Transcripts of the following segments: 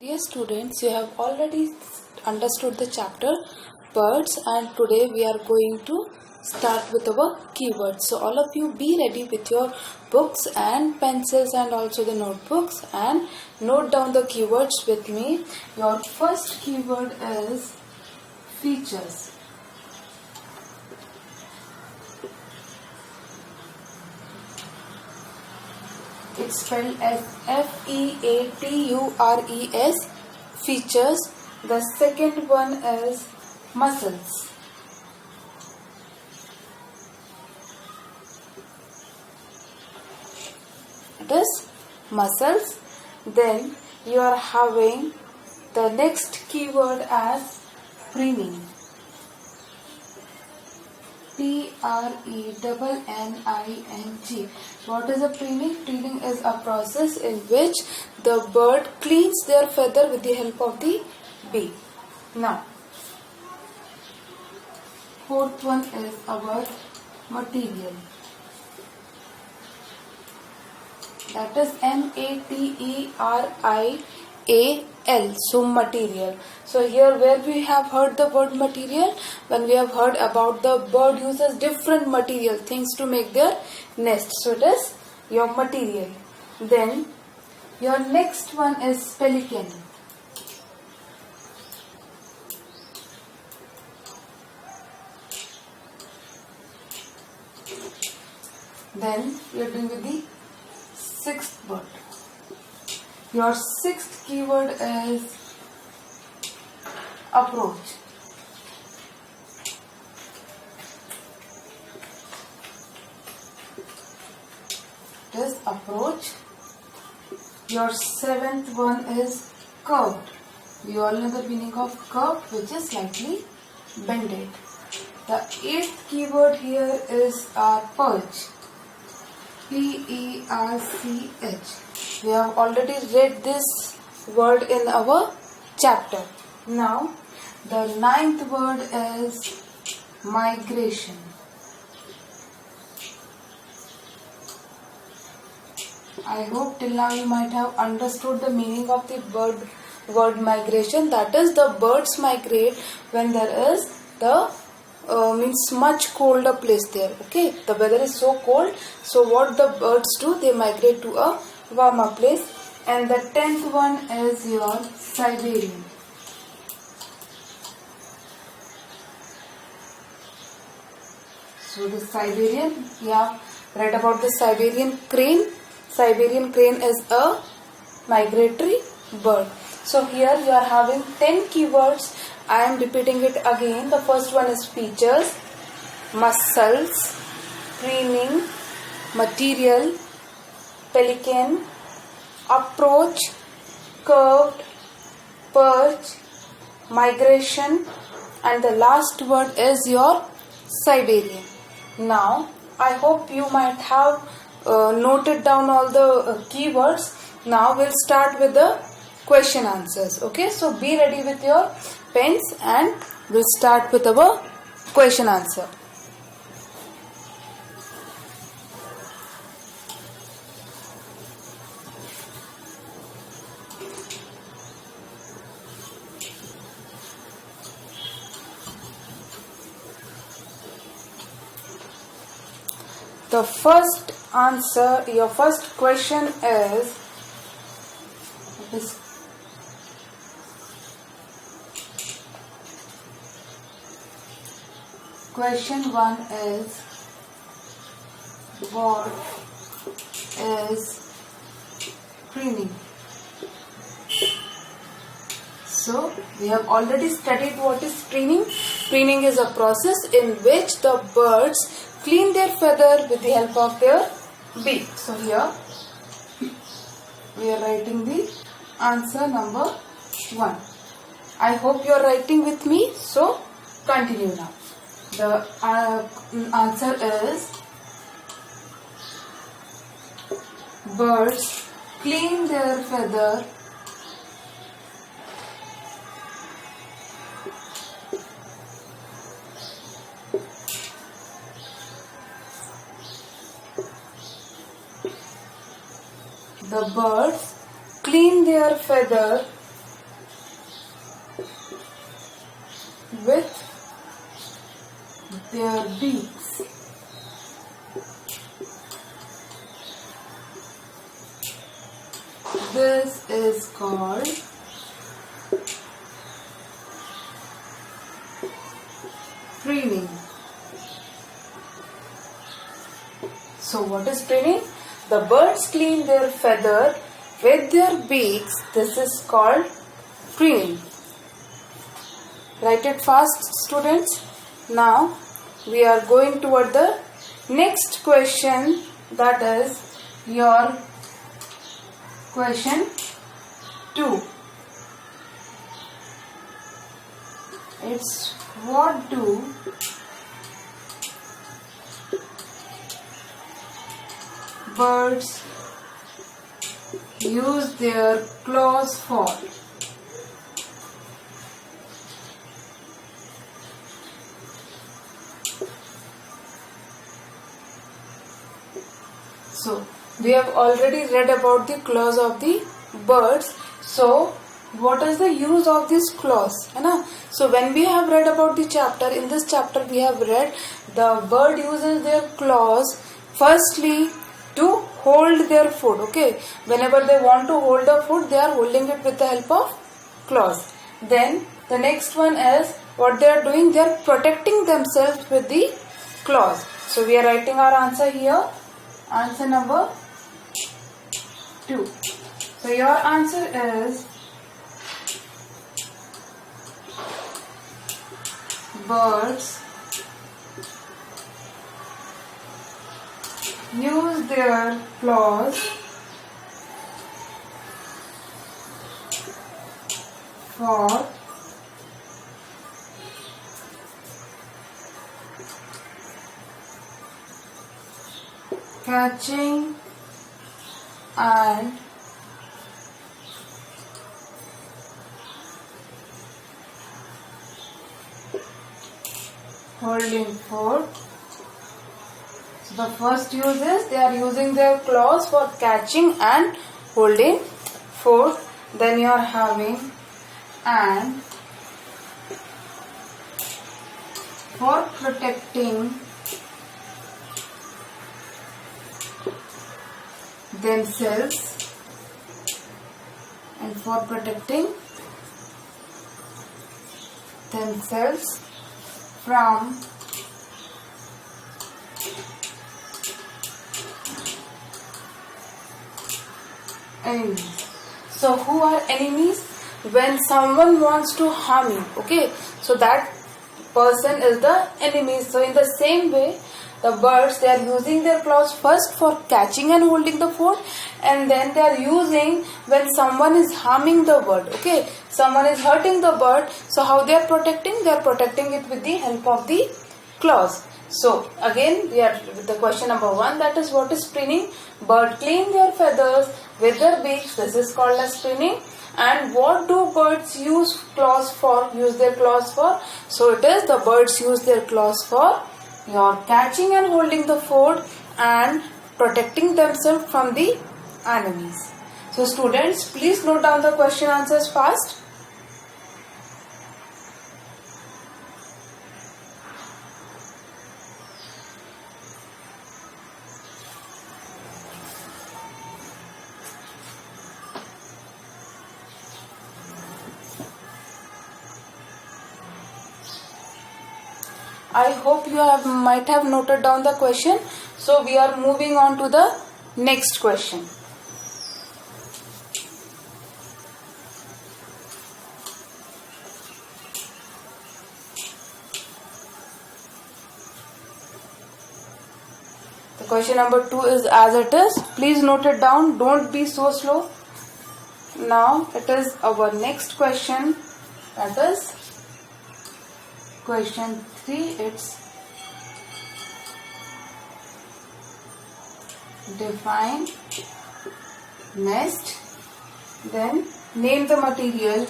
Dear students, you have already understood the chapter birds, and today we are going to start with our keywords. So all of you be ready with your books and pencils and also the notebooks and note down the keywords with me. Your first keyword is features. It's spelled as Features, features. The second one is muscles. It is muscles. Then you are having the next keyword as preening. Preening. What is a preening? Preening is a process in which the bird cleans their feather with the help of the bee. Now, fourth one is our material. That is material. So material. So here where we have heard the word material, when we have heard about the bird uses different material things to make their nest. So it is your material. Then your next one is pelican. Then we are doing with the sixth bird. Your sixth keyword is approach. It is approach. Your seventh one is curved. You all know the meaning of curved, which is slightly bended. The eighth keyword here is perch. Perch. We have already read this word in our chapter. Now, the ninth word is migration. I hope till now you might have understood the meaning of the word migration. That is, the birds migrate when there is the means much colder place there. Okay, the weather is so cold. So what the birds do? They migrate to a warmer place. And the 10th one is your Siberian. So the Siberian, we have read about the Siberian crane. Siberian crane is a migratory bird. So here you are having 10 keywords. I am repeating it again. The first one is features, muscles, preening, material, pelican, approach, curved, perch, migration, and the last word is your Siberian. Now, I hope you might have noted down all the keywords. Now we'll start with the question answers. Okay, so be ready with your pens and we'll start with our question answer. The first answer, your first question is question 1 is what is preening? So we have already studied what is preening. Preening is a process in which the birds clean their feather with the help of their beak. So here we are writing the answer number 1. I hope you are writing with me. So continue now. The answer is birds clean their feather the birds clean their feather with their beaks. This is called preening. So what is preening? The birds clean their feather with their beaks. This is called preening. Write it fast, students. Now we are going toward the next question, that is your question 2. It's what do birds use their claws for? So we have already read about the claws of the birds. So what is the use of these claws? So when we have read about the chapter, in this chapter we have read the bird uses their claws firstly to hold their food. Okay, whenever they want to hold the food, they are holding it with the help of claws. Then the next one is what they are doing, they are protecting themselves with the claws. So we are writing our answer here. Answer number 2. So your answer is birds use their claws for catching and holding food. So the first use is they are using their claws for catching and holding food. Then you are having and for protecting themselves and for protecting themselves from enemies. So who are enemies? When someone wants to harm you, okay, so that person is the enemy. So in the same way, the birds, they are using their claws first for catching and holding the food, and then they are using when someone is harming the bird, okay, someone is hurting the bird. So how they are protecting? They are protecting it with the help of the claws. So again we are with the question number 1, that is what is preening? Bird clean their feathers with their beaks. This is called as preening. And what do birds use claws for? Use their claws for? So it is the birds use their claws for your catching and holding the food and protecting themselves from the enemies. So students, please note down the question answers fast. I hope you might have noted down the question. So we are moving on to the next question. The question number 2 is as it is. Please note it down. Don't be so slow. Now it is our next question. That is question 3. It's define nest, then name the material,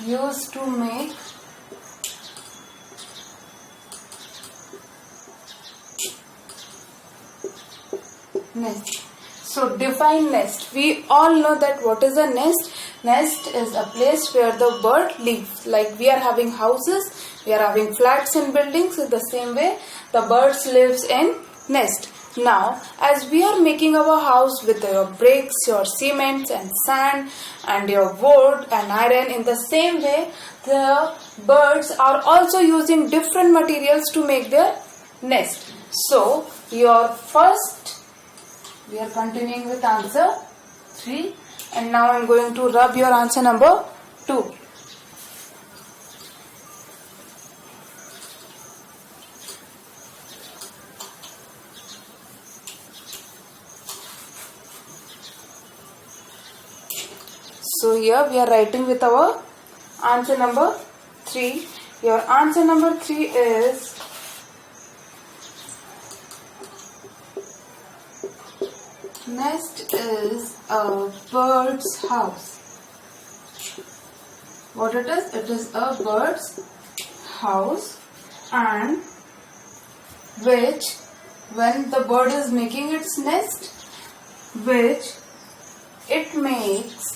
used to make nest. So define nest. We all know that what is a nest. Nest is a place where the bird lives. Like we are having houses, we are having flats and buildings. In the same way, the birds lives in nest. Now, as we are making our house with your bricks, your cement and sand and your wood and iron, in the same way, the birds are also using different materials to make their nest. So, your first, we are continuing with answer 3, and now I am going to rub your answer number 2. So here we are writing with our answer number 3. Your answer number 3 is nest is a bird's house. What it is? It is a bird's house, and which, when the bird is making its nest, which it makes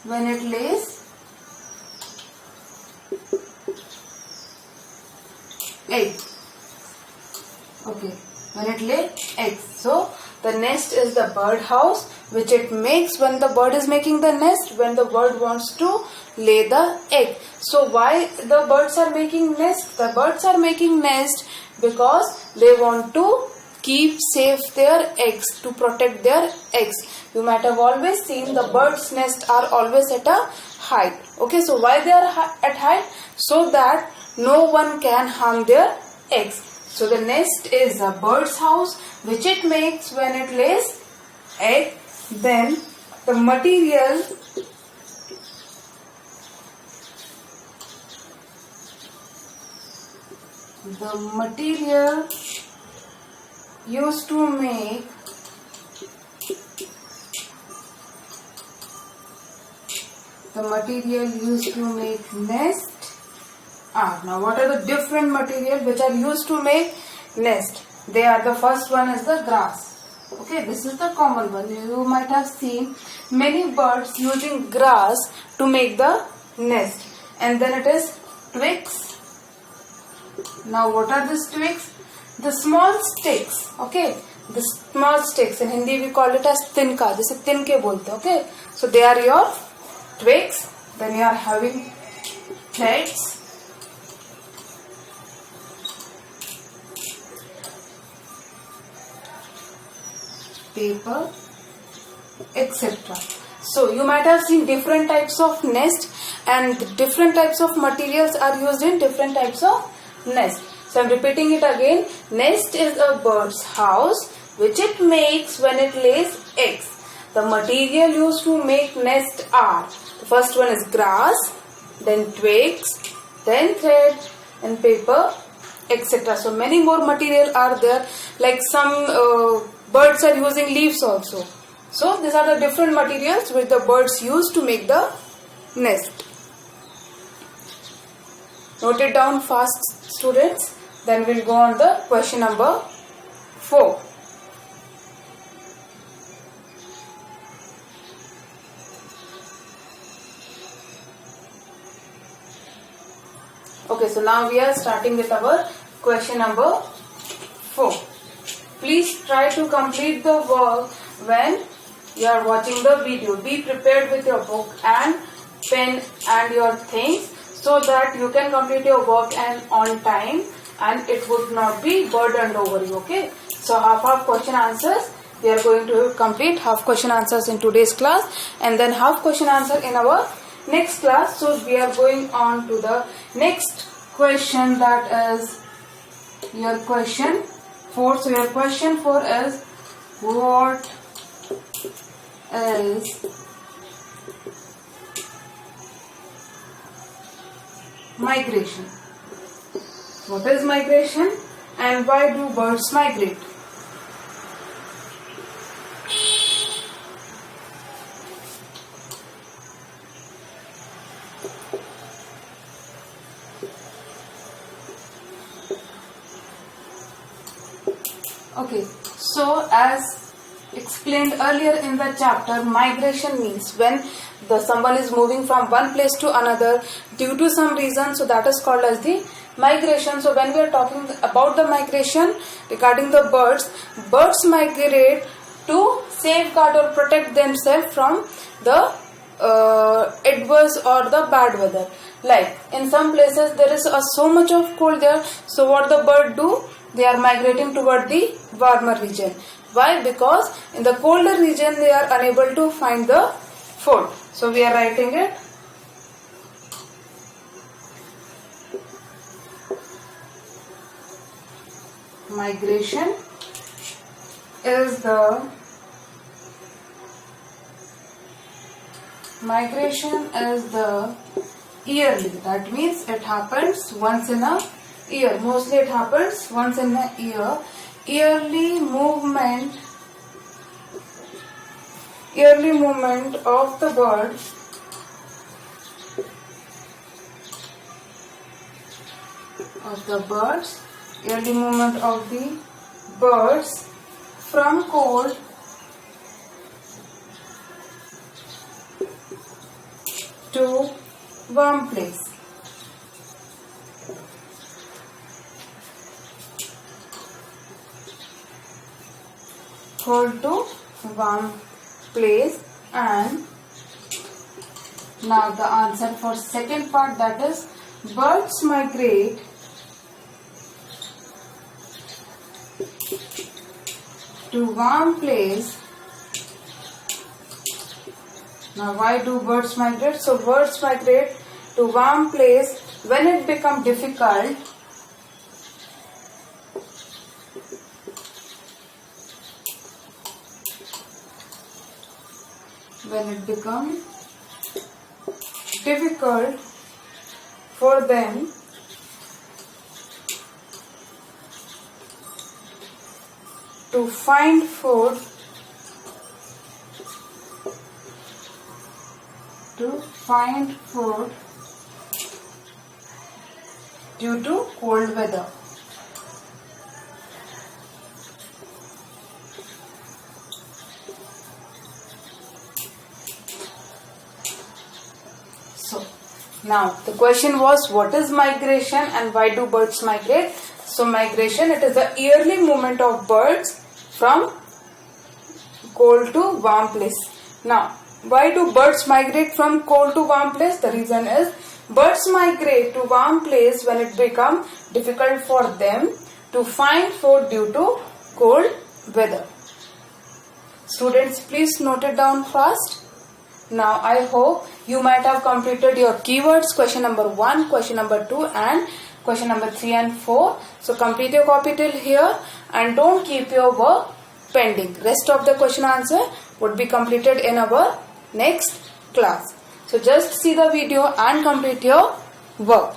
when it lays eggs. Okay, when it lays eggs. So the nest is the bird house which it makes when the bird is making the nest, when the bird wants to lay the egg. So why the birds are making nest? The birds are making nest because they want to keep safe their eggs, to protect their eggs. You might have always seen the birds' nest are always at a height. Okay, so why they are at height? So that no one can harm their eggs. So the nest is a bird's house which it makes when it lays egg. Then the material used to make nest are. Now what are the different material which are used to make nest? They are, the first one is the grass. Okay, this is the common one. You might have seen many birds using grass to make the nest. And then it is twigs. Now what are these twigs? The small sticks. Okay, the small sticks. In Hindi we call it as tinka. Jise tinke bolte. Okay, so they are your twigs. Then you are having threads. Paper, etc. So you might have seen different types of nest, and different types of materials are used in different types of nest. So I am repeating it again. Nest is a bird's house which it makes when it lays eggs. The material used to make nest are, the first one is grass, then twigs, then thread and paper, etc. So many more material are there, like some birds are using leaves also. So these are the different materials which the birds use to make the nest. Note it down fast, students. Then we'll go on the question number 4. Okay, so now we are starting with our question number 4. Please try to complete the work when you are watching the video. Be prepared with your book and pen and your things so that you can complete your work and on time, and it would not be burdened over you. Okay, so half question answers we are going to complete, half question answers in today's class, and then half question answer in our next class. So we are going on to the next question, that is your question 4. So your question 4 is, what is migration? What is migration? and why do birds migrate? Okay, so as explained earlier in the chapter, migration means when someone is moving from one place to another due to some reason, so that is called as the migration. So when we are talking about the migration regarding the birds migrate to safeguard or protect themselves from the adverse or the bad weather. Like in some places there is so much of cold there, so what the bird do? They are migrating toward the warmer region. Why? Because in the colder region they are unable to find the food. So we are writing it. Migration is the yearly. That means it happens once in a year. Mostly it happens once in a year. Yearly movement of the birds from cold to warm place. Cold to warm place. And now the answer for second part, that is birds migrate to warm place. Now why do birds migrate? So birds migrate to warm place when it becomes difficult for them to find food due to cold weather. So now the question was, what is migration and why do birds migrate? So migration, it is a yearly movement of birds from cold to warm place. Now why do birds migrate from cold to warm place? The reason is birds migrate to warm place when it becomes difficult for them to find food due to cold weather. Students, please note it down fast. Now I hope you might have completed your keywords, question number 1, question number 2 and question number 3 and 4. So complete your copy till here and don't keep your work pending. Rest of the question answer would be completed in our next class. So just see the video and complete your work.